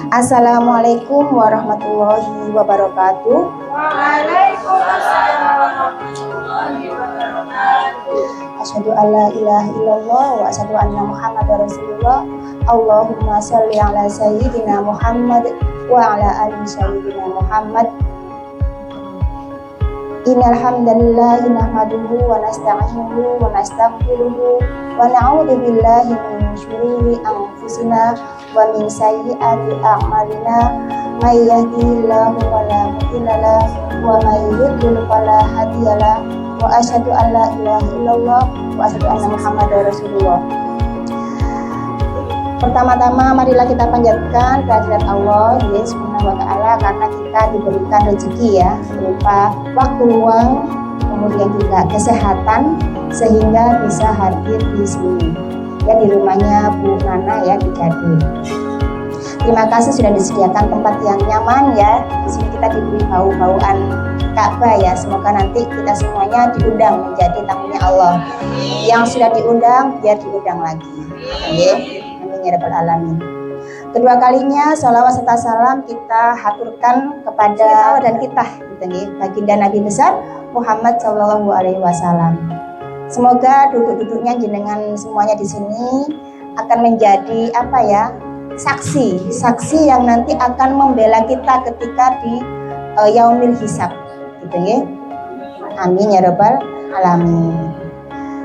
Assalamualaikum warahmatullahi wabarakatuh. Waalaikumsalam warahmatullahi wabarakatuh. Asyhadu alla ilaha illallah wa asyhadu anna Muhammadar Rasulullah. Allahumma shalli ala sayyidina Muhammad wa ala ali sayyidina Muhammad. Innal hamdalillah nahmaduhu wa nasta'inuhu wa nastaghfiruhu wa na'udzu billahi min syururi anfusina wa min sayyiati a'malina. May yahdihillahu fala mudilla lahu wa may yudlil fala hadiya lahu. Wa asyhadu an la ilaha illallah wa asyhadu anna Muhammadar Rasulullah. Pertama-tama marilah kita panjatkan kehadirat Allah Subhanahu wa taala karena kita diberikan rezeki ya, berupa waktu luang, kemudian juga kesehatan sehingga bisa hadir di sini. Ya, di rumahnya Bu Nana ya di Gadul. Terima kasih sudah disediakan tempat yang nyaman ya. Di sini kita diberi bau-bauan Ka'bah ya. Semoga nanti kita semuanya diundang menjadi tamunya Allah. Yang sudah diundang biar diundang lagi. Amin. Amin ya rabbal alamin. Kedua kalinya sholawat serta salam kita haturkan kepada dan kita baginda Nabi besar Muhammad Shallallahu Alaihi Wasallam. Semoga duduk-duduknya jenengan semuanya di sini akan menjadi saksi yang nanti akan membela kita ketika di yaumil hisab, gitu ya. Amin ya rabbal alamin.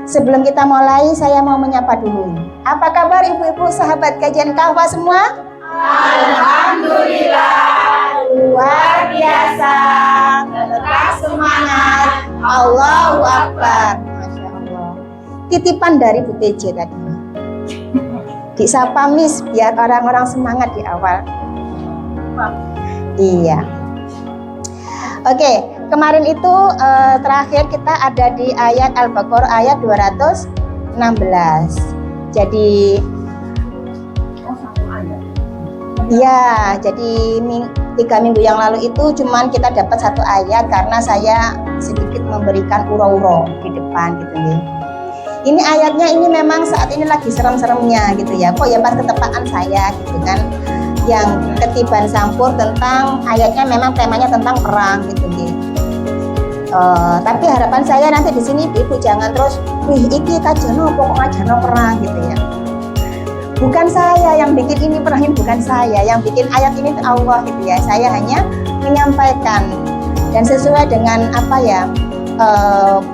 Sebelum kita mulai, saya mau menyapa dulu. Apa kabar ibu-ibu sahabat kajian Kahwa semua? Alhamdulillah, Luar biasa. tetap semangat. Allahu Akbar. Masya Allah. Titipan dari Bu PJ tadi. Disapa Miss biar orang-orang semangat di awal. Iya. Oke, kemarin itu terakhir kita ada di ayat Al-Baqarah ayat 216. Jadi ya, jadi 3 minggu yang lalu itu cuman kita dapat 1 ayat karena saya sedikit memberikan uro-uro di depan gitu ya. Ini ayatnya ini memang saat ini lagi serem-seremnya gitu ya. Kok ya pas ketepaan saya gitu kan. Yang ketiban sampur tentang ayatnya memang temanya tentang perang gitu ya. Tapi harapan saya nanti di sini ibu jangan terus iki kajano pokoknya jano perang gitu ya. Bukan saya yang bikin ini perang, ini bukan saya yang bikin ayat ini itu Allah gitu ya. Saya hanya menyampaikan dan sesuai dengan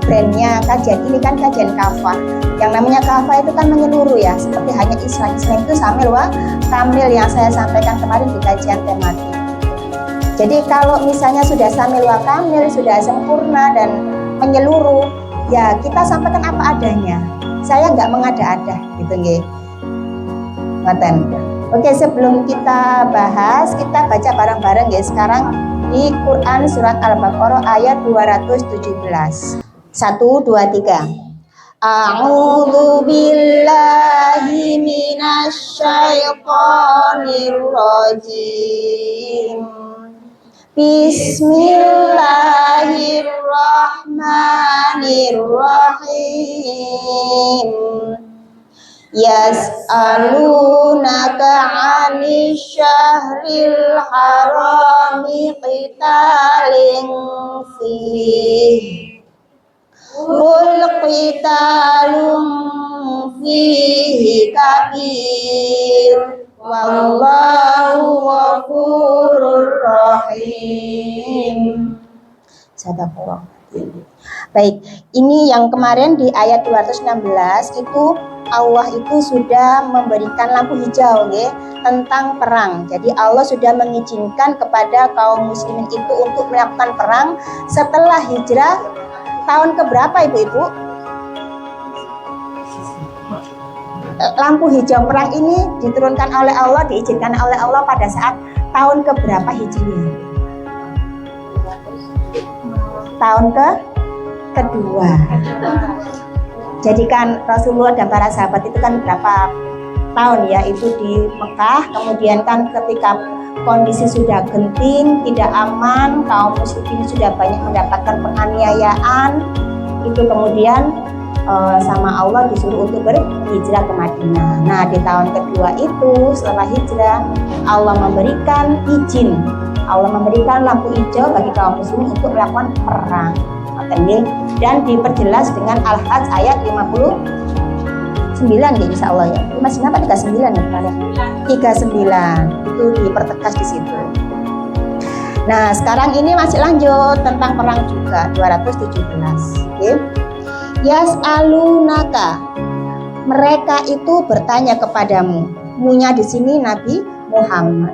brandnya kajian ini kan kajian kafah. Yang namanya kafah itu kan menyeluruh ya, seperti hanya Islam itu samil wa kamil yang saya sampaikan kemarin di kajian tematik. Jadi kalau misalnya sudah samil wa kamil, sudah sempurna dan menyeluruh, ya kita sampaikan apa adanya. Saya nggak mengada-ada gitu nggih. Ngaten. Oke, sebelum kita bahas, kita baca bareng-bareng ya sekarang di Quran surat Al-Baqarah ayat 217. 1, 2, 3. A'udzu billahi minasyaitonir rajim. Bismillahirrahmanirrahim. Yas'alunaka 'anil syahril harami qitalin fihi qul qitalun fihi kabir wallahu ghafurur rahim. Sadaqallah. Baik, ini yang kemarin di ayat 216 itu Allah itu sudah memberikan lampu hijau ya, tentang perang. Jadi Allah sudah mengizinkan kepada kaum muslimin itu untuk melakukan perang setelah hijrah tahun keberapa ibu-ibu? Lampu hijau perang ini diturunkan oleh Allah, diizinkan oleh Allah pada saat tahun keberapa hijriah? Tahun kedua. Jadi kan Rasulullah dan para sahabat itu kan berapa tahun ya itu di Mekah, kemudian kan ketika kondisi sudah genting, tidak aman, kaum muslimin sudah banyak mendapatkan penganiayaan, itu kemudian sama Allah disuruh untuk berhijrah ke Madinah. Nah, di tahun kedua itu setelah hijrah, Allah memberikan izin, Allah memberikan lampu hijau bagi kaum muslimin untuk melakukan perang. Dan diperjelas dengan Al-Hajj ayat 59 insya Allah ya. 59 apa 39 ya? 39 itu dipertegas di situ. Nah, sekarang ini masih lanjut tentang perang juga 217. Oke. Yas'alunaka, mereka itu bertanya kepadamu. Munya di sini Nabi Muhammad.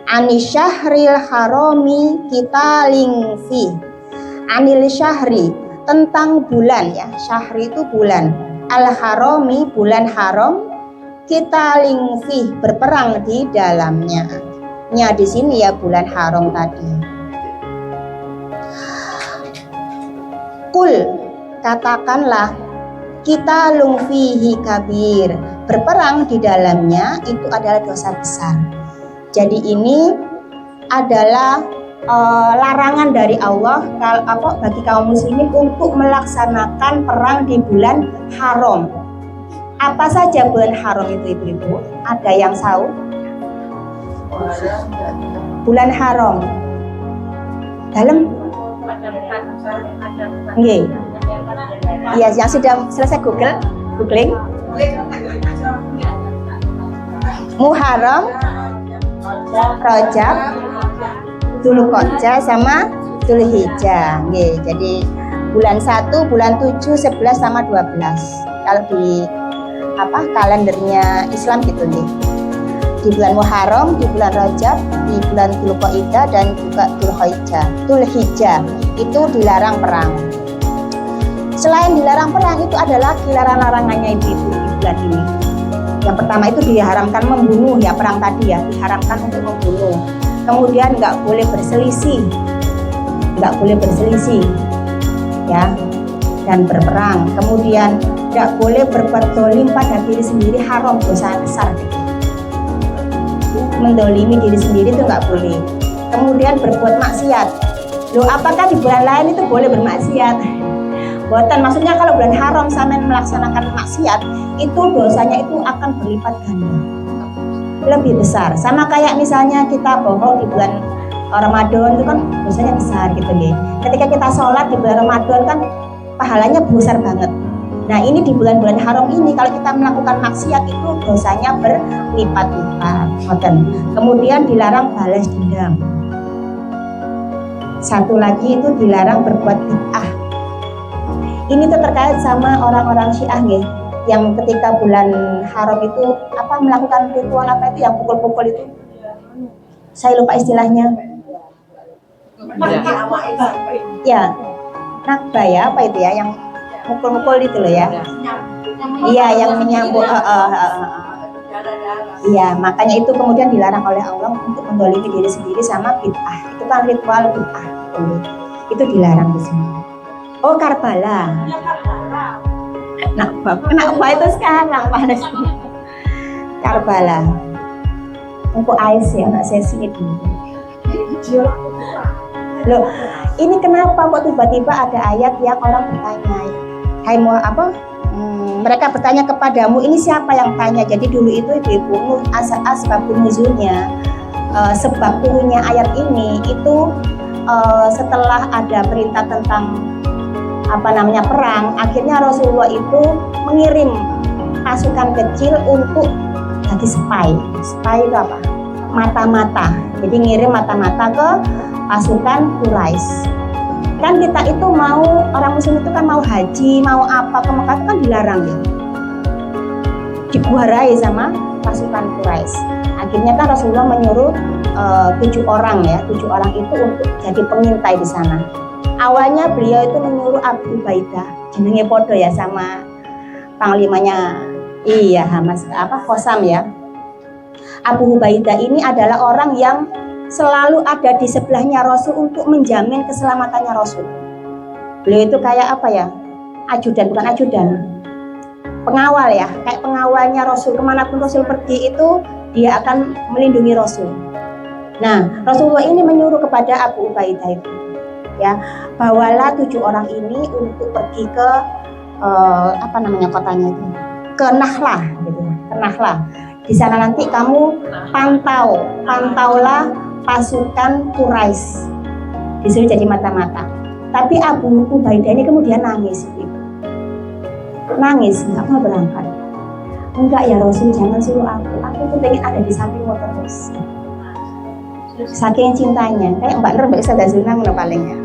Anisyahril harami kita lingfi. Anil syahri, tentang bulan ya. Syahri itu bulan. Al harami, bulan haram. Kita lingfi, berperang di dalamnya. Nya di sini ya bulan haram tadi. Kul, katakanlah, kita lungfihi kabir, berperang di dalamnya itu adalah dosa besar. Jadi ini adalah larangan dari Allah bagi kaum muslimin untuk melaksanakan perang di bulan haram. Apa saja bulan haram itu? Ada yang tahu? Bulan haram. Dalam? Nggih. Iya, yang sudah selesai googling. Muharram, Rajab, Dzulqa'dah sama Dzulhijjah. Nggih, jadi bulan 1, bulan 7, 11 sama 12. Kalau di kalendernya Islam gitu nih. Di bulan Muharram, di bulan Rajab, di bulan Dzulqa'dah dan juga Dzulhijjah itu dilarang perang. Selain dilarang perang, itu ada lagi larangannya ibu di bulan ini. Yang pertama itu diharamkan membunuh ya, perang tadi ya, diharamkan untuk membunuh. Kemudian nggak boleh berselisih ya, dan berperang. Kemudian nggak boleh berbuat dolim pada diri sendiri, haram, dosa besar. Mendolimi diri sendiri itu nggak boleh. Kemudian berbuat maksiat. Loh, apakah di bulan lain itu boleh bermaksiat? Buatan, maksudnya kalau bulan haram sampai melaksanakan maksiat, itu dosanya itu akan berlipat ganda, lebih besar. Sama kayak misalnya kita bohong di bulan Ramadan itu kan dosanya besar gitu nih. Ketika kita sholat di bulan Ramadan kan pahalanya besar banget. Nah, ini di bulan-bulan haram ini kalau kita melakukan maksiat itu dosanya berlipat-lipat. Kemudian dilarang balas dendam. Satu lagi itu dilarang berbuat bid'ah. Ini tuh terkait sama orang-orang Syiah nih, yang ketika bulan haram itu melakukan ritual yang pukul-pukul itu. Saya lupa istilahnya. Ya, nakba ya, itu ya, yang mukul-mukul itu loh ya. Iya, yang menyambut. Iya, makanya itu kemudian dilarang oleh Allah untuk mendolimi diri sendiri sama bid'ah. Itu kan ritual bid'ah. Itu dilarang di sini. Oh, Karbala. Nakba itu sekarang panas. Karbala. Untuk Ais ya, anak sesi itu. Loh, ini kenapa kok tiba-tiba ada ayat yang orang bertanya, hai mereka bertanya kepadamu, ini siapa yang tanya? Jadi dulu itu ibu-ibu asbabun nuzulnya, sebab turunnya ayat ini itu setelah ada perintah tentang perang, akhirnya Rasulullah itu mengirim pasukan kecil untuk jadi spy itu apa? Mata-mata. Jadi ngirim mata-mata ke pasukan Quraisy. Kan kita itu mau, orang muslim itu kan mau haji, mau apa ke Mekah itu kan dilarang ya, dibuarai sama pasukan Quraisy. Akhirnya kan Rasulullah menyuruh 7 orang itu untuk jadi pengintai di sana. Awalnya beliau itu menyuruh Abu Ubaidah, jenenge podo ya sama panglimanya Qasam ya. Abu Ubaidah ini adalah orang yang selalu ada di sebelahnya Rasul untuk menjamin keselamatannya Rasul. Beliau itu kayak pengawal ya, kayak pengawalnya Rasul. Kemanapun Rasul pergi itu dia akan melindungi Rasul. Nah, Rasulullah ini menyuruh kepada Abu Ubaidah itu, ya, bawalah 7 orang ini untuk pergi ke apa namanya kotanya itu, ke Nakhlah gitu, ke Nakhlah. Di sana nanti kamu pantaulah pasukan Quraisy. Disuruh jadi mata-mata. Tapi Abu Ubaidah ini kemudian nangis, nggak mau berangkat. Enggak ya Rasul, jangan suruh aku tuh pengen ada di sampingmu terus. Saking cintanya, kayak Mbak Nur, Mbak Ustazah Zuna palingnya.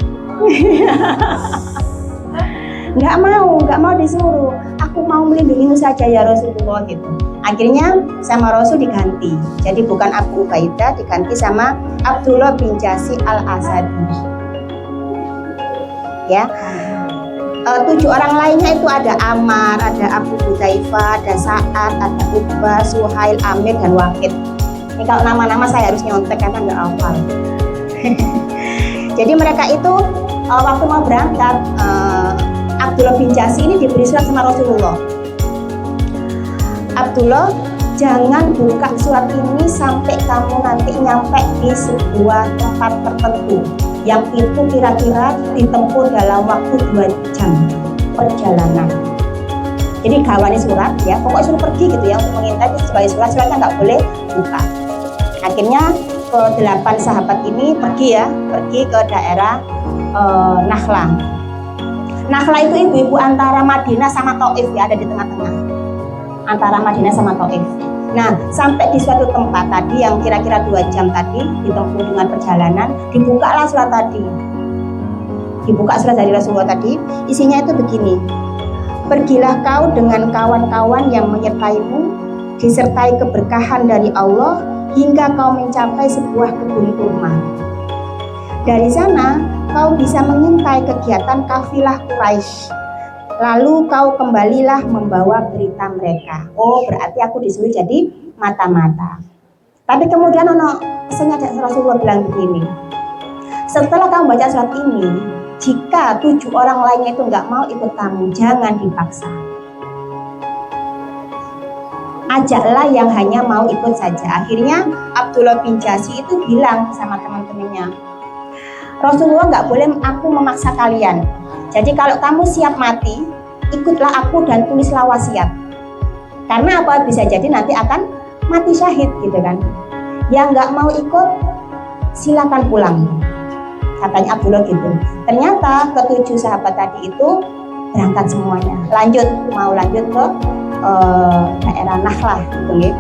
Nggak mau disuruh. Aku mau melindungimu saja ya Rasulullah gitu. Akhirnya sama Rasul diganti. Jadi bukan Abu Ubaidah, diganti sama Abdullah bin Jasi al-Asadi. Ya. 7 orang lainnya itu ada Ammar, ada Abu Hudzaifah, ada Sa'ad, ada Uqbah, Suhail, Amir, dan Waqid. Ini kalau nama-nama saya harus nyontek karena nggak hafal. Jadi mereka itu waktu mau berangkat, Abdullah bin Jasi ini diberi surat sama Rasulullah. Abdullah, jangan buka surat ini sampai kamu nanti nyampe di sebuah tempat tertentu yang itu kira-kira ditempuh dalam waktu 2 jam perjalanan. Jadi gawani surat ya, pokoknya suruh pergi gitu ya untuk mengintai sebagai suratnya nggak boleh buka. Akhirnya ke-8 sahabat ini pergi ke daerah Nakhlah. Nakhlah itu ibu-ibu antara Madinah sama Taif ya, ada di tengah-tengah antara Madinah sama Taif. Nah, sampai di suatu tempat tadi yang kira-kira 2 jam tadi ditempuh dengan perjalanan, dibukalah surat tadi. Dibuka surat dari Rasulullah tadi, isinya itu begini. Pergilah kau dengan kawan-kawan yang menyertaimu, disertai keberkahan dari Allah hingga kau mencapai sebuah kebun kurma. Dari sana kau bisa mengintai kegiatan kafilah Quraisy. Lalu kau kembalilah membawa berita mereka. Oh, berarti aku disuruh jadi mata-mata. Tapi kemudian pesannya Rasulullah bilang begini. Setelah kamu baca surat ini, jika 7 orang lainnya itu nggak mau ikut kamu, jangan dipaksa. Ajaklah yang hanya mau ikut saja. Akhirnya Abdullah bin Jasi itu bilang sama teman-temannya, Rasulullah nggak boleh aku memaksa kalian. Jadi kalau kamu siap mati, ikutlah aku dan tulislah wasiat. Karena apa? Bisa jadi nanti akan mati syahid gitu kan. Yang nggak mau ikut, silakan pulang. Katanya Abdullah gitu. Ternyata ke-7 sahabat tadi itu berangkat semuanya. Mau lanjut ke daerah Nakhlah gitu.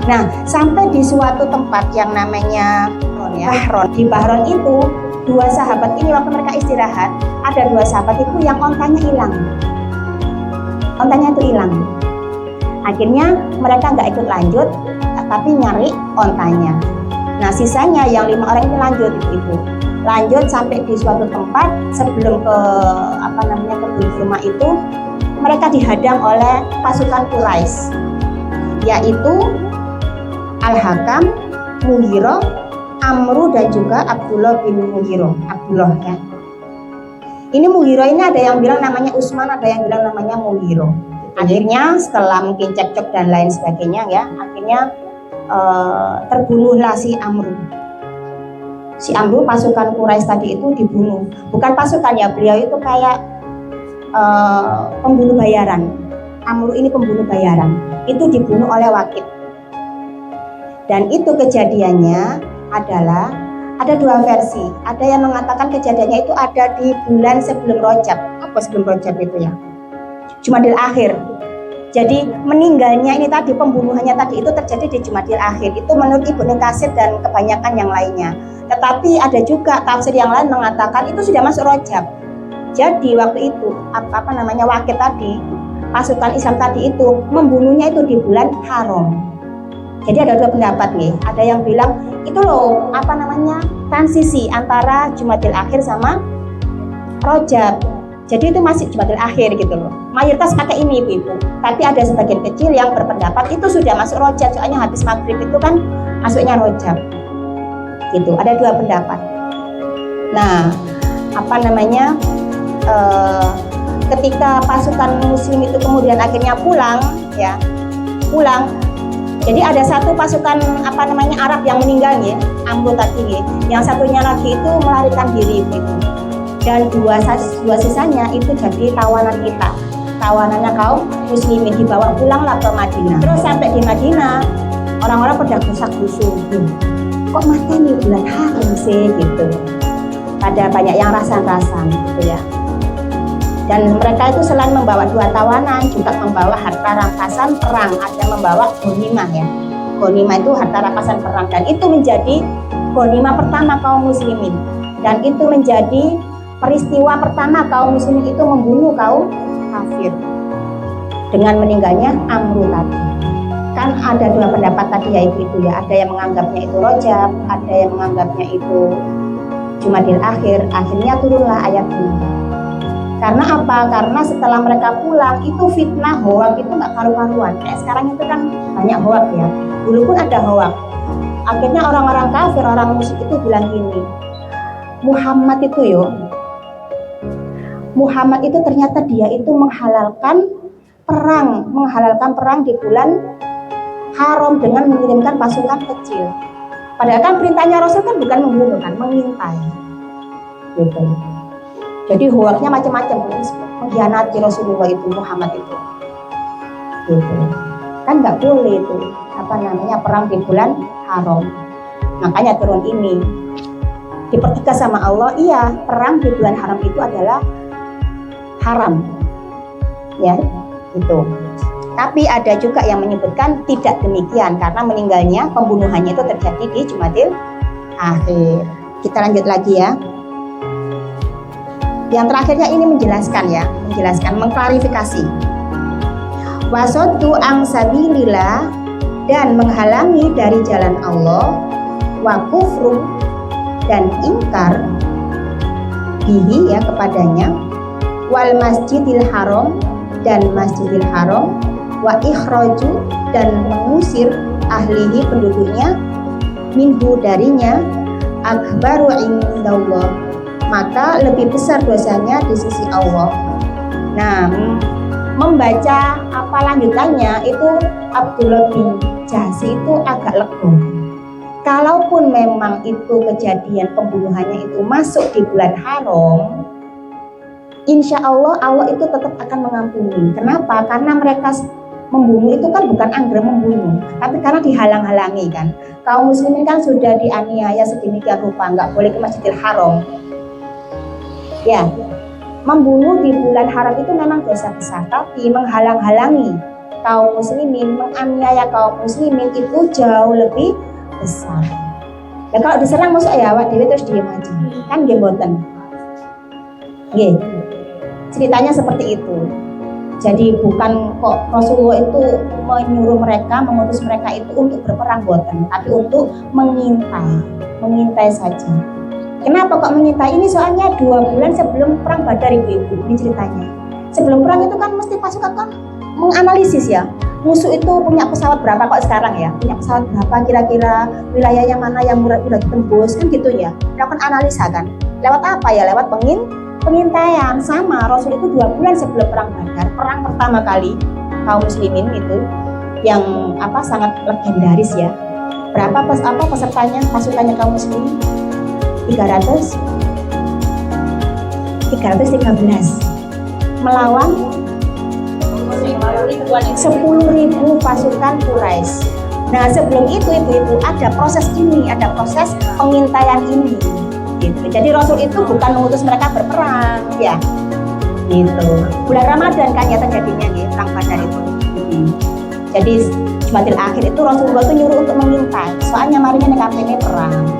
Nah, sampai di suatu tempat yang namanya Bahron. Di Bahron itu 2 sahabat ini waktu mereka istirahat, ada 2 sahabat itu yang ontanya hilang. Ontanya itu hilang. Akhirnya mereka nggak ikut lanjut, tapi nyari ontanya. Nah, sisanya yang 5 orang ini lanjut sampai di suatu tempat sebelum ke kebun kurma itu, mereka dihadang oleh pasukan Quraisy, yaitu Al-Hakam, Mughirah, Amru dan juga Abdullah bin Mughirah. Abdullah ya. Ini Mughirah ini ada yang bilang namanya Utsman, ada yang bilang namanya Mughirah. Akhirnya setelah mungkin cekcok dan lain sebagainya ya, akhirnya terbunuhlah si Amru. Si Amru, pasukan Quraisy tadi itu dibunuh. Bukan pasukan ya, beliau itu kayak pembunuh bayaran. Amru ini pembunuh bayaran. Itu dibunuh oleh Waqid. Dan itu kejadiannya adalah ada 2 versi. Ada yang mengatakan kejadiannya itu ada di bulan sebelum Rajab. Apa sebelum Rajab itu ya? Jumadil Akhir. Jadi meninggalnya ini tadi, pembunuhannya tadi itu terjadi di Jumadil Akhir. Itu menurut Ibnu Katsir dan kebanyakan yang lainnya. Tetapi ada juga tafsir yang lain mengatakan itu sudah masuk Rajab. Jadi waktu itu Waqid tadi, pasukan Islam tadi itu membunuhnya itu di bulan Haram. Jadi ada 2 pendapat nih. Ada yang bilang itu loh transisi antara Jumadil Akhir sama Rajab. Jadi itu masih Jumadil Akhir gitu loh. Mayoritas pakai ini ibu-ibu. Tapi ada sebagian kecil yang berpendapat itu sudah masuk Rajab. Soalnya habis maghrib itu kan masuknya Rajab. Gitu. Ada 2 pendapat. Nah, ketika pasukan Muslim itu kemudian akhirnya pulang. Jadi ada satu pasukan Arab yang meninggal ya, Amru tadi ya. Yang satunya lagi itu melarikan diri gitu. Dan dua sisanya itu jadi tawanan kita. tawanannya kaum muslimin, dibawa pulanglah ke Madinah. Terus sampai di Madinah, orang-orang pada gusak-gusuk, kok mateni bulan haram sih gitu. Ada banyak yang rasan-rasan gitu ya. Dan mereka itu selain membawa 2 tawanan, juga membawa harta rampasan perang. Ada membawa ghanimah ya. Ghanimah itu harta rampasan perang, dan itu menjadi ghanimah pertama kaum muslimin. Dan itu menjadi peristiwa pertama kaum muslimin itu membunuh kaum kafir dengan meninggalnya Amru tadi. Kan ada 2 pendapat tadi yaitu itu ya. Ada yang menganggapnya itu Rajab, ada yang menganggapnya itu Jumadil Akhir. Akhirnya turunlah ayat ini. Karena apa? Karena setelah mereka pulang itu fitnah hoak itu nggak karu-karuan. Kayak sekarang itu kan banyak hoak ya. Dulu pun ada hoak. Akhirnya orang-orang kafir, orang musyrik itu bilang gini, Muhammad itu ternyata dia itu menghalalkan perang di bulan haram dengan mengirimkan pasukan kecil. Padahal kan perintahnya Rasul kan bukan membunuh kan, mengintai. Gitu. Jadi hoaknya macam-macam, mengkhianati Rasulullah itu, Muhammad itu. Gitu. Kan nggak boleh itu, perang di bulan haram. Makanya turun ini. Dipertegas sama Allah, iya, perang di bulan haram itu adalah haram. Ya, itu. Tapi ada juga yang menyebutkan tidak demikian karena meninggalnya, pembunuhannya itu terjadi di Jumadil Akhir. Kita lanjut lagi ya. Yang terakhirnya ini menjelaskan, mengklarifikasi. Wasoddu an sabilillah, dan menghalangi dari jalan Allah, wa kufru, dan ingkar bihi ya kepadanya, wal masjidil haram, dan masjidil haram, wa ikhraju, dan mengusir ahlihi penduduknya, minhu darinya, akbaru indallah, maka lebih besar dosanya di sisi Allah. Nah, membaca apa lanjutannya itu Abdullah bin Jahsy itu agak lega. Kalaupun memang itu kejadian pembunuhannya itu masuk di bulan haram, insya Allah itu tetap akan mengampuni. Kenapa? Karena mereka membunuh itu kan bukan anggar membunuh, tapi karena dihalang-halangi kan. Kaum muslimin kan sudah dianiaya sedemikian rupa, nggak boleh ke Masjidil Haram. Ya, membunuh di bulan haram itu memang dosa besar, tapi menghalang-halangi kaum muslimin, menganiaya kaum muslimin itu jauh lebih besar. Ya kalau diserang masuk ya awak dewe terus diem aja, kan nggih mboten. Nggih. Ceritanya seperti itu. Jadi bukan kok Rasulullah itu menyuruh mereka, mengutus mereka itu untuk berperang mboten, tapi untuk mengintai saja. Kenapa kok mengintai? Ini soalnya 2 bulan sebelum perang Badar ibu-ibu, ini ceritanya. Sebelum perang itu kan mesti pasukan kan menganalisis ya, musuh itu punya pesawat berapa kok sekarang ya, punya pesawat berapa kira-kira, wilayahnya mana yang mudah ditembus kan gitu ya. Melakukan analisa kan. Lewat apa ya? Lewat pengintaian. Sama Rasul itu 2 bulan sebelum perang Badar, perang pertama kali kaum muslimin itu yang sangat legendaris ya. Berapa pesertanya, pasukannya kaum muslimin? 313 melawan 10.000 pasukan Quraisy. Nah sebelum itu ibu-ibu ada proses pengintaian ini gitu. Jadi Rasul itu bukan mengutus mereka berperang ya gitu. Bulan Ramadan kan ya terjadinya nih perang Badar itu. Jadi Jumadil Akhir itu Rasulullah itu nyuruh untuk mengintai, soalnya marinya ini perang.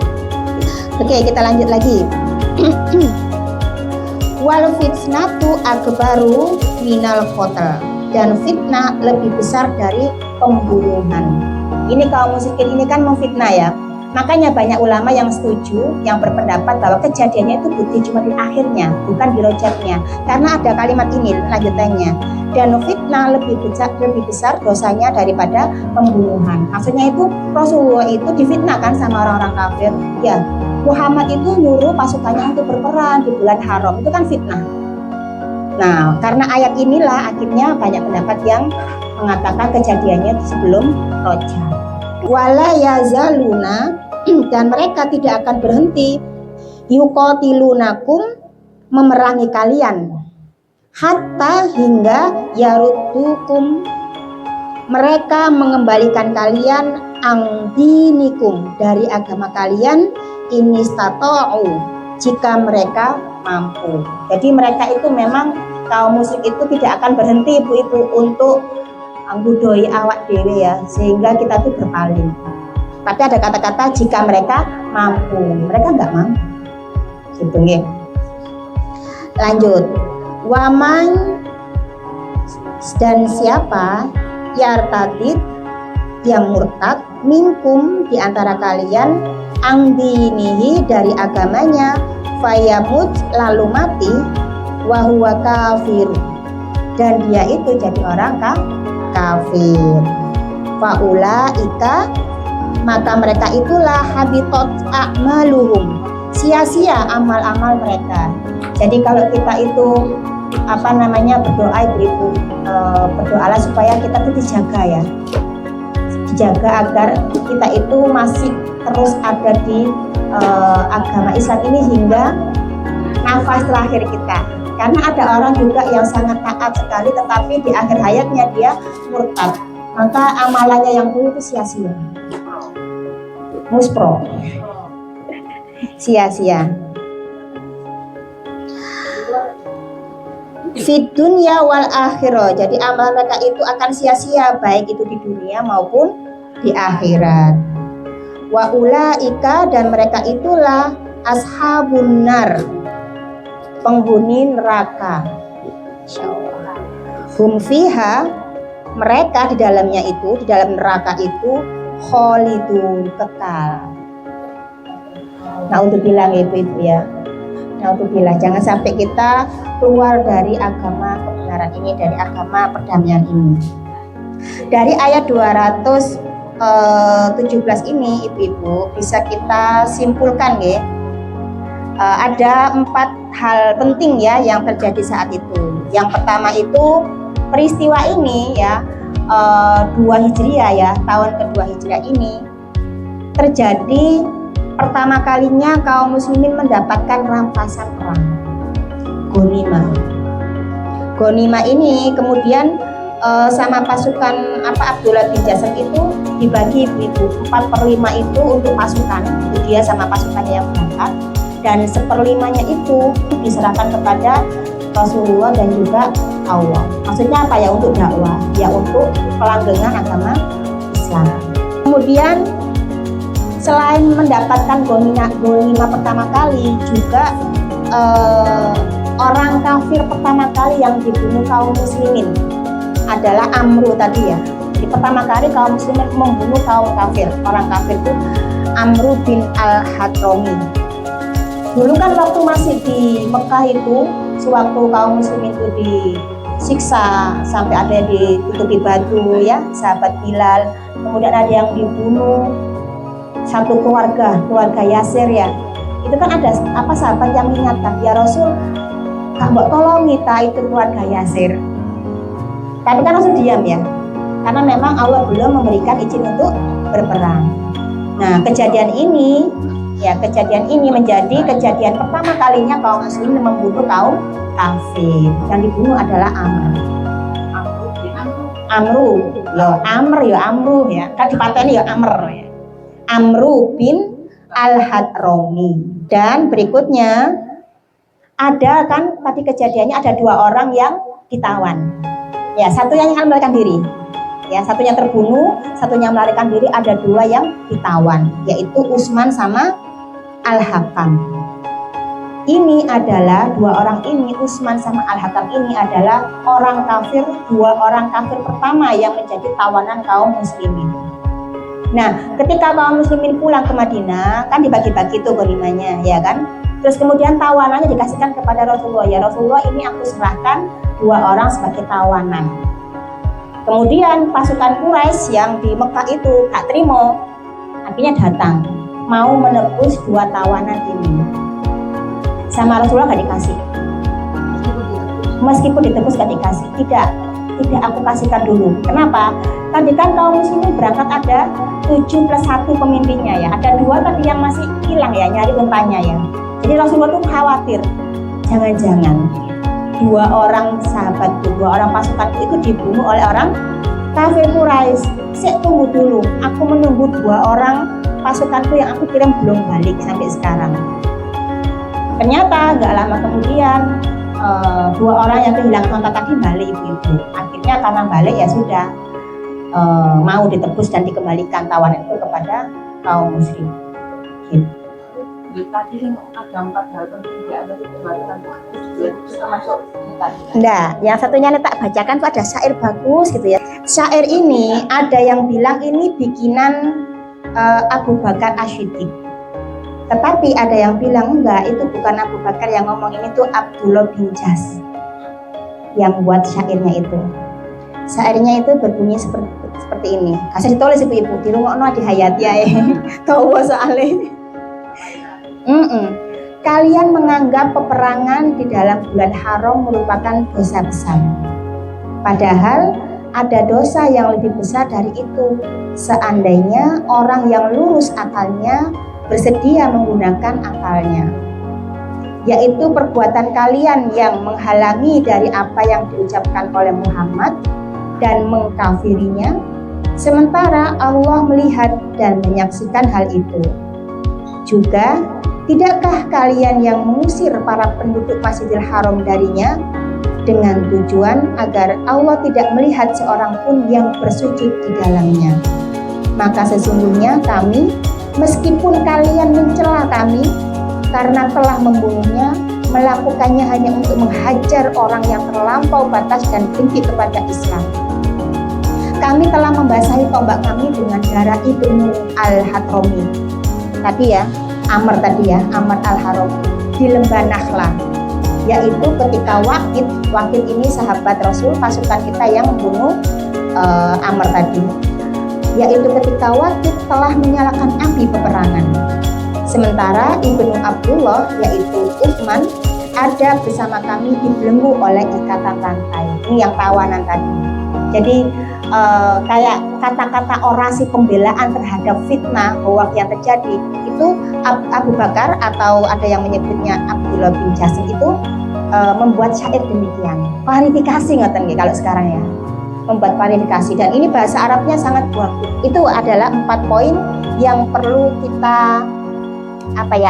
Oke, kita lanjut lagi. Wal fitnatu akbaru minal qatl, dan fitnah lebih besar dari pembunuhan. Ini kaum musyrikin ini kan memfitnah ya. Makanya banyak ulama yang setuju, yang berpendapat bahwa kejadiannya itu di Jumadil Akhirnya, bukan di Rajabnya. Karena ada kalimat ini lanjutannya. Dan fitnah lebih besar dosanya daripada pembunuhan. Maksudnya itu Rasulullah itu difitnahkan sama orang-orang kafir. Ya, Muhammad itu nyuruh pasukannya untuk berperang di bulan haram, itu kan fitnah. Nah, karena ayat inilah akhirnya banyak pendapat yang mengatakan kejadiannya sebelum Rajab. Wala yazaluna, dan mereka tidak akan berhenti yuqatilunakum, memerangi kalian, hatta hingga yaruddukum, mereka mengembalikan kalian angdinikum, dari agama kalian, inistata'u, jika mereka mampu. Jadi mereka itu memang kaum musyrik itu tidak akan berhenti ibu-ibu untuk anggudoi awak dewe ya, sehingga kita tuh berpaling. Tapi ada kata-kata jika mereka mampu, mereka nggak mampu. Gitu nggih. Lanjut. Waman, dan siapa yartadid, yang murtad, minkum, di antara kalian, angdinihi, dari agamanya, fayamut, lalu mati, wahuwa kafir, dan dia itu jadi orang kafir, faulaika, maka mereka itulah habitot a'maluhum, sia-sia amal-amal mereka. Jadi kalau kita itu berdoa ibu-ibu, berdoalah supaya kita itu dijaga agar kita itu masih terus ada di agama Islam ini hingga nafas terakhir kita. Karena ada orang juga yang sangat taat sekali tetapi di akhir hayatnya dia murtad, maka amalannya yang dulu itu sia-sia, muspro, sia-sia. Fid dunya wal akhirah, jadi amal mereka itu akan sia-sia baik itu di dunia maupun di akhirat. Wa ulaika, dan mereka itulah ashabun nar, penghuni neraka. Insyaallah. Hum fiha, mereka di dalamnya itu, di dalam neraka itu, khalidun, kekal. Nah, untuk bilang ibu-ibu ya, Alhamdulillah, jangan sampai kita keluar dari agama kebenaran ini, dari agama perdamaian ini. Dari ayat 217 ini, ibu-ibu, bisa kita simpulkan ya, ada 4 hal penting ya yang terjadi saat itu. Yang pertama itu peristiwa ini ya, 2 Hijriah ya, tahun kedua Hijriah ini terjadi pertama kalinya kaum muslimin mendapatkan rampasan perang, ghanimah. Ghanimah ini kemudian sama pasukan Abdullah bin Jasad itu dibagi ibu, 4/5 itu untuk pasukan, itu dia sama pasukannya yang berangkat, dan 1/5-nya itu diserahkan kepada Rasulullah dan juga Allah. Maksudnya apa ya? Untuk dakwah, ya untuk pelanggengan agama Islam. Kemudian selain mendapatkan ghanimah pertama kali, juga orang kafir pertama kali yang dibunuh kaum muslimin adalah Amru tadi ya. Jadi pertama kali kaum muslimin membunuh kaum kafir. Orang kafir itu Amru bin al-Hadrami. Dulu kan waktu masih di Mekah itu, sewaktu kaum muslimin itu disiksa sampai ada yang ditutupi batu ya, sahabat Bilal. Kemudian ada yang dibunuh, satu keluarga Yasir ya. Itu kan ada sahabat yang mengingatkan, ya Rasul, mbok tolong kita itu keluarga Yasir. Tapi kan Rasul diam ya, karena memang Allah belum memberikan izin untuk berperang. Nah, kejadian ini menjadi kejadian pertama kalinya kaum muslimin membunuh kaum kafir. Yang dibunuh adalah Amru ya. Kan dipateni ya Amr ya. Amru bin al-Hadrami. Dan berikutnya ada kan tadi kejadiannya ada 2 orang yang ditawan. Ya, satunya yang melarikan diri. Ya, satunya terbunuh, satunya melarikan diri, ada 2 yang ditawan, yaitu Utsman sama Al-Hakam. Ini adalah 2 orang ini, Utsman sama Al-Hakam ini adalah orang kafir, 2 orang kafir pertama yang menjadi tawanan kaum muslimin. Nah, ketika kaum muslimin pulang ke Madinah, kan dibagi-bagi tuh ghanimahnya, ya kan? Terus kemudian tawanannya dikasihkan kepada Rasulullah. Ya Rasulullah, ini aku serahkan 2 orang sebagai tawanan. Kemudian pasukan Quraisy yang di Mekah itu gak terima, akhirnya datang mau menebus 2 tawanan ini. Sama Rasulullah gak dikasih. Meskipun ditebus gak dikasih. Tidak aku kasihkan dulu. Kenapa? Tadi kan kaum muslimin berangkat ada 7 plus 1 pemimpinnya ya. Ada 2 tapi yang masih hilang ya, nyari untanya ya. Jadi Rasulullah tuh khawatir, jangan-jangan dua orang sahabatku, dua orang pasukanku itu dibunuh oleh orang kafir Quraisy. Sik, tunggu dulu, aku menunggu dua orang pasukanku yang aku kirim belum balik sampai sekarang. Ternyata gak lama kemudian dua orang yang kehilangan kontak tadi balik ibu-ibu. Akhirnya karena balik ya sudah mau ditebus dan dikembalikan tawanan itu kepada kaum musyrikin. Tadi ada 4 hal penting di ada diberikan itu termasuk tadi. Nah, yang satunya tak bacakan itu ada syair bagus gitu ya. Syair ini ada yang bilang ini bikinan Abu Bakar Asy-Syiddiq. Tetapi ada yang bilang enggak, itu bukan Abu Bakar yang ngomong, ini tuh Abdullah bin Jas yang buat syairnya itu. Syairnya itu berbunyi seperti ini. Kasih ditulis ibu-ibu, dirungokno di hayat ya. Tahu soalnya. Kalian menganggap peperangan di dalam bulan haram merupakan dosa besar. Padahal ada dosa yang lebih besar dari itu. Seandainya orang yang lurus akalnya bersedia menggunakan akalnya, yaitu perbuatan kalian yang menghalangi dari apa yang diucapkan oleh Muhammad dan mengkafirinya, sementara Allah melihat dan menyaksikan hal itu. Juga, tidakkah kalian yang mengusir para penduduk Masjidil Haram darinya dengan tujuan agar Allah tidak melihat seorang pun yang bersujud di dalamnya? Maka sesungguhnya kami, meskipun kalian mencela kami karena telah membunuhnya, melakukannya hanya untuk menghajar orang yang terlampau batas dan benci kepada Islam. Kami telah membasahi tombak kami dengan darah Ibnu al-Hadrami. Tadi ya, Amr al-Hadrami di lembah Nakhlah, yaitu ketika Waqid ini sahabat Rasul, pasukan kita yang membunuh Amr tadi. Yaitu ketika Waqid telah menyalakan api peperangan. Sementara Ibnu Abdullah yaitu Utsman ada bersama kami dibelenggu oleh ikatan rantai. Ini yang tawanan tadi. Jadi kayak kata-kata orasi pembelaan terhadap fitnah hoak yang terjadi itu Abu Bakar atau ada yang menyebutnya Abdullah bin Jasim itu membuat syair demikian. Klarifikasi ngoten nggih kalau sekarang ya. Membuat klarifikasi, dan ini bahasa Arabnya sangat bagus. Itu adalah 4 poin yang perlu kita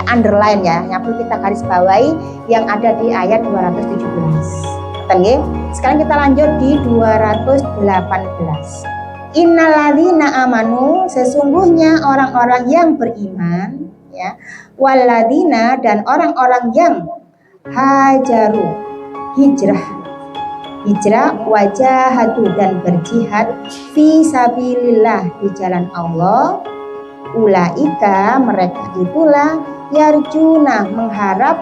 underline ya, yang perlu kita garis bawahi yang ada di ayat 217. Oke, sekarang kita lanjut di 218. Innalladzina amanu, sesungguhnya orang-orang yang beriman ya, walladzina, dan orang-orang yang hajaru, hijrah wajahadu, dan berjihad fi sabilillah, di jalan Allah, ulaika, mereka itulah yarjuna, mengharap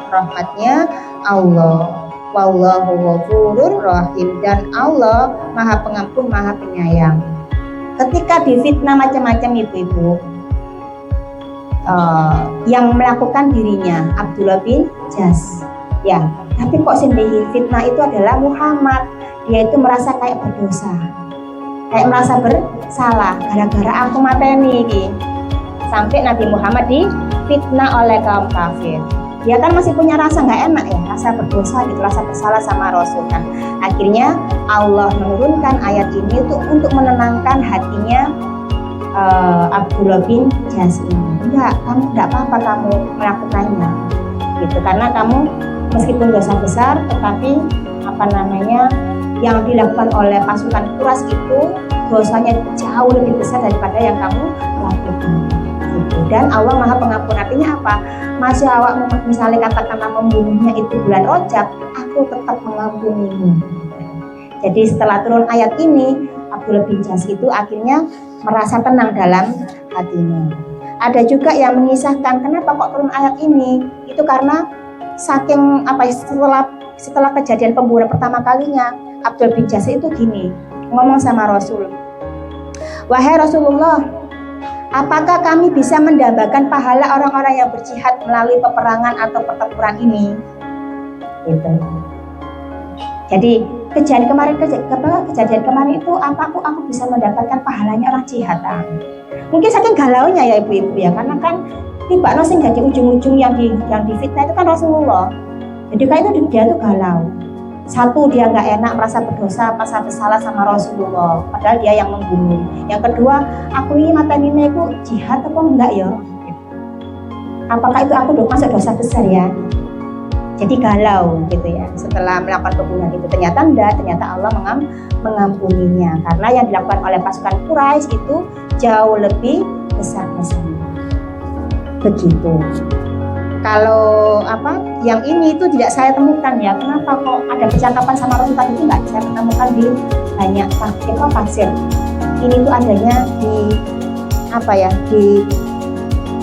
rahmatnya Allah, wallahu ghafurur rahim, dan Allah Maha Pengampun, Maha Penyayang. Ketika difitnah macam-macam ibu-ibu, yang melakukan dirinya Abdullah bin Jas ya, tapi kok sendiri fitnah itu adalah Muhammad. Dia itu merasa kayak berdosa, kayak merasa bersalah gara-gara aku mateni iki. Sampai Nabi Muhammad difitnah oleh kaum kafir. Dia kan masih punya rasa nggak enak ya, rasa berdosa gitu, rasa bersalah sama Rasul kan. Akhirnya Allah menurunkan ayat ini untuk menenangkan hatinya Abdullah bin Jas ini. Enggak, kamu enggak apa-apa kamu melakukannya gitu, karena kamu meskipun dosa besar, tetapi yang dilakukan oleh pasukan Quraisy itu dosanya jauh lebih besar daripada yang kamu lakukan gitu. Dan Allah Maha Pengampun. Artinya apa? Masih awak misalnya katakanlah membunuhnya itu bulan Rajab, aku tetap mengampunimu. Jadi setelah turun ayat ini, Abdullah bin Jas itu akhirnya merasa tenang dalam hatinya. Ada juga yang mengisahkan kenapa kok turun ayat ini, itu karena saking setelah kejadian pembunuhan pertama kalinya, Abdullah bin Jas itu gini ngomong sama Rasul, wahai Rasulullah, apakah kami bisa mendambakan pahala orang-orang yang berjihad melalui peperangan atau pertempuran ini? Gitu. Jadi kejadian kemarin itu aku bisa mendapatkan pahalanya orang jihad. Mungkin saking galaunya ya ibu-ibu ya, karena kan tiba sing jadi ujung-ujung yang difitnah itu kan Rasulullah. Jadi kayak itu dia tuh galau. Satu, dia nggak enak, merasa berdosa, merasa bersalah sama Rasulullah, padahal dia yang membunuh. Yang kedua, aku ini mata ini aku jihad apa enggak ya? Apakah itu aku masuk dosa besar ya? Jadi galau gitu ya. Setelah melakukan pembunuhan itu ternyata enggak, ternyata Allah mengampuninya karena yang dilakukan oleh pasukan Quraisy itu jauh lebih besar-besar. Begitu. Kalau yang ini itu tidak saya temukan ya. Kenapa kok ada percakapan sama Rasul tadi itu nggak saya temukan di banyak tafsir. Ini tuh adanya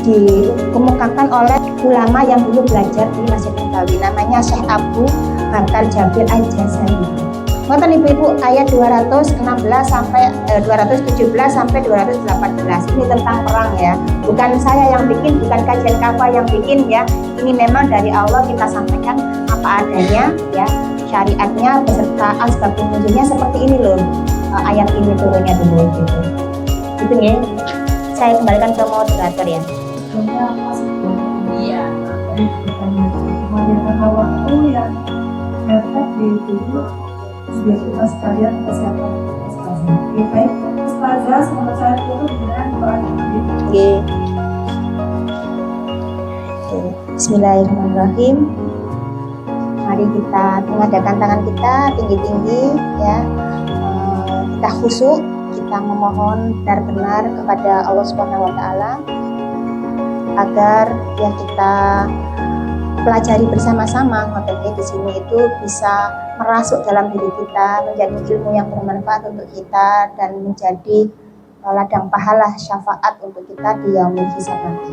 dikemukakan oleh ulama yang dulu belajar di Masjid Nabawi, namanya Syekh Abu Bakar Jabir Al-Jazari. Ngoten ibu-ibu, ayat 217 sampai 218. Ini tentang perang ya. Bukan saya yang bikin, bukan kajian kafa yang bikin ya. Ini memang dari Allah, kita sampaikan apa adanya ya. Syariatnya beserta asbab nuzulnya seperti ini loh. Ayat ini turunnya dulu gitu. Gitu ya. Saya kembalikan ke moderator ya. Sebetulnya masih iya. Kemudian waktu yang dapat dulu biar kita sekalian persiapan ustazah. Oke, baik. Ustazah, semoga saya dulu dengan doa Oke. Bismillahirrahmanirrahim. Mari kita mengadakan tangan kita tinggi-tinggi ya. Kita khusyuk, kita memohon benar-benar kepada Allah Subhanahu wa taala agar ya kita pelajari bersama-sama materi di sini itu bisa merasuk dalam diri kita, menjadi ilmu yang bermanfaat untuk kita dan menjadi ladang pahala syafaat untuk kita di yaumul hisab nanti.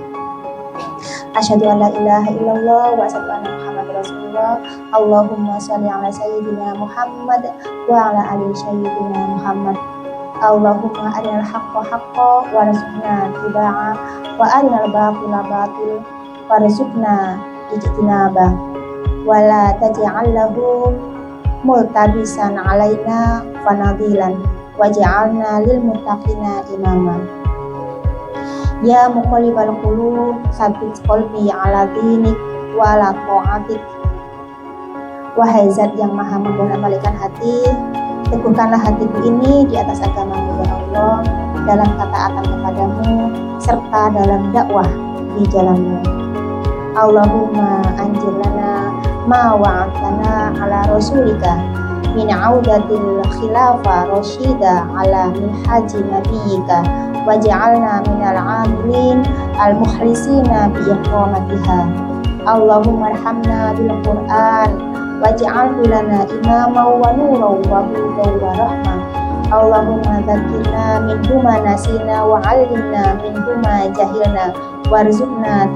Asyhadu an la ilaha illallah wa asyhadu anna Muhammadar Rasulullah. Allahumma shalli ala sayyidina Muhammad wa ala ali sayyidina Muhammad. Allahumma arinal haqqa haqqan warzuqna ittiba'a wa arinal batila batil warzuqna ijtinaba wa la taj'al lahu multabisan alaina fanadilan waj'alna lil muttaqina imama. Ya muqallibal qulub tsabbit qalbi ala dinik wa ala ta'atik. Wahai zat yang maha membolak-balikkan hati, teguhkanlah hatiku ini di atas agama-Mu ya Allah, dalam ketaatan kepadamu serta dalam dakwah di jalan-Mu. Allahumma anjir lana ma wa'atana ala rasulika min audatil khilafa rasyida ala minhaji nabiyika waj'alna minal amilin al mukhlisina bi iqamatiha. Allahumma arhamna bil Qur'an waj'alhu lana imama wa nuran wa hudan wa rahmah. Allahumma dzakirna min ma nasina wa 'allimna min ma jahilna warzuqna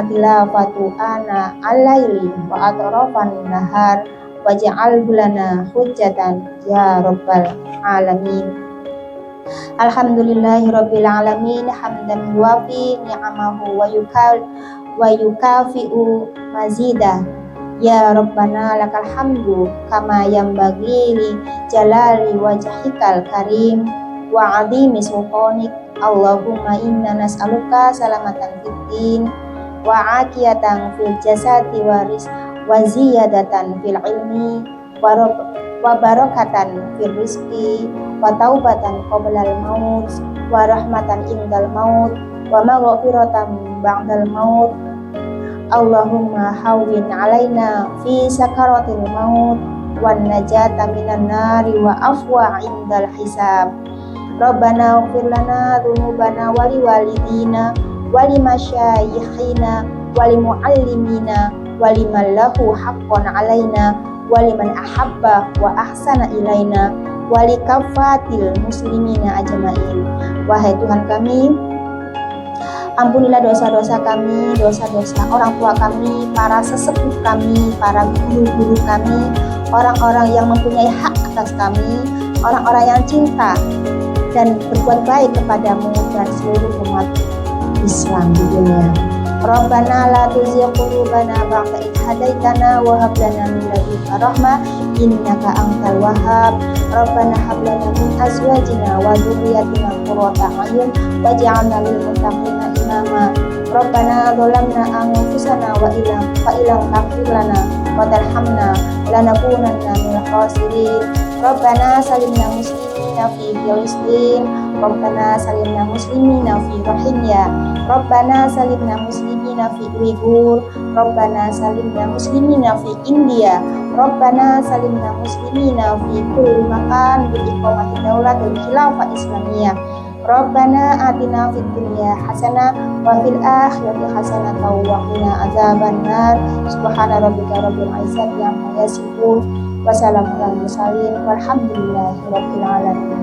tilawatu ana al-laili wa atrafan nahar waj'alhu lana hujjatan ya rabbal alamin. Alhamdulillahi rabbil alamin hamdan yuwafi ni'amahu wa yukafi'u mazidah. Ya Rabbana lakal hamdu kama yanbaghi li jalali wajhikal karim wa 'azimi sultanik. Allahumma inna nas'aluka salamatan fid din wa 'afiyatan fil jasadi wa ziyadatan fil ilmi wa barakatan fil rizqi wa taubatan qoblal maut wa rahmatan indal maut wa maghfiratan ba'dal maut. Allahumma hawwin alaina fi sakaratil maut wan najata minan nari wa afwa indal hisab. Rabbana ighfir lana dzunubana wa liwalidina wa limasyayikhina wa limuallimina wa liman lahu haqqan alaina wa liman ahabba wa ahsana ilaina wa likaffatil muslimina ajmain. Wahai Tuhan kami, ampunilah dosa-dosa kami, dosa-dosa orang tua kami, para sesepuh kami, para guru-guru kami, orang-orang yang mempunyai hak atas kami, orang-orang yang cinta dan berbuat baik kepadamu dan seluruh umat Islam di dunia. Rabbana la tuzigh qulubana ba'da idh hadaitana wa hab lana min ladunka rahmah innaka antal wahhab. Rabbana hab lana min azwajina wa dhurriyyatina qurrata a'yun waj'alna lil muttaqina imama. Rabbana dzalamna anfusana wa illam taghfir lana wa tarhamna lanakunanna minal khasirin. Rabbana salimna muslimina fi Filistin. Rabbana salimna muslimina fi Rohingya. Rabbana salimna muslimina fi Uighur. Rabbana salimna muslimina fi India. Rabbana salimna muslimina fi kulli makan bi iqamati daulatil khilafah islamiyah. Rabbana atina fid dunya hasanah wa fil akhirati hasanah wa qina azabannar. Subhana rabbika rabbil izzati amma yasifun wa salamun alal mursalin walhamdulillahi rabbil alamin.